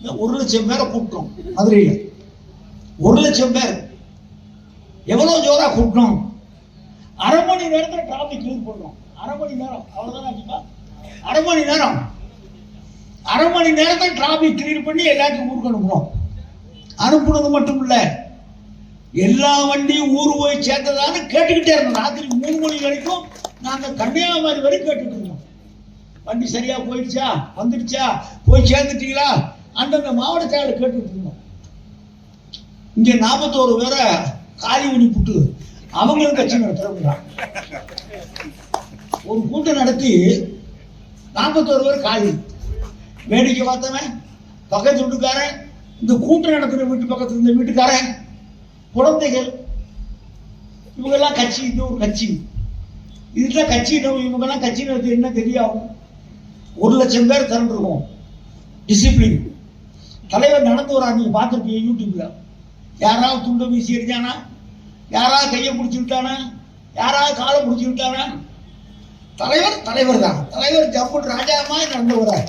1,00,000 பேரை கூப்பிட்டோம் மதுரையில். 1,00,000 பேர் எவ்வளவு ஜோரா கூப்பிட்டோம். அரை மணி நேரத்தில் டிராபிக் கிளியர் பண்ணோம். அரை மணி நேரம் அவ்வளவுதான். அரை மணி நேரத்தில் டிராபிக் கிளியர் பண்ணி எல்லாத்தையும் ஊருக்கு அனுப்புறோம். அனுப்புனது மட்டும் இல்ல, எல்லா வண்டியும் ஊரு போய் சேர்ந்ததான்னு கேட்டுக்கிட்டே இருந்தோம். ராத்திரி 3 மணி வரைக்கும் நாங்க கன்னியாகுமரி வரைக்கும் கேட்டுட்டு இருந்தோம். வண்டி சரியா போயிடுச்சா, வந்துடுச்சா, போய் சேர்ந்துட்டீங்களா, அந்தந்த மாவட்ட செயலை கேட்டுட்டு இருந்தோம். இங்க 41 பேரை காலி பண்ணி புட்டு அவங்களும் கட்சி நடத்துறாங்க. ஒரு கூட்டம் நடத்தி 41 பேர் காலி. வேடிக்கை பார்த்தவன் பக்கத்து வீட்டுக்காரன், இந்த கூட்டம் நடத்துற வீட்டு பக்கத்துல இருந்த வீட்டுக்காரன், குழந்தைகள், இவங்கெல்லாம் கட்சி. இது ஒரு கட்சி. இதுதான் கட்சி. இவங்கெல்லாம் கட்சி நடத்தி என்ன தெரியும். 1,00,000 பேர் திரண்டிருக்கோம். டிசிப்ளின். தலைவர் நடந்து வராங்க, நீங்க பார்த்துருக்கீங்க யூடியூப்ல. யாராவது துண்டை வீசி எரிஞ்சானா, யாராவது கையை பிடிச்சி விட்டானா, யாராவது காலை பிடிச்சி விட்டானா. தலைவர் தான். தலைவர் ஜம்பு ராஜா மாதிரி நடந்து வரார்.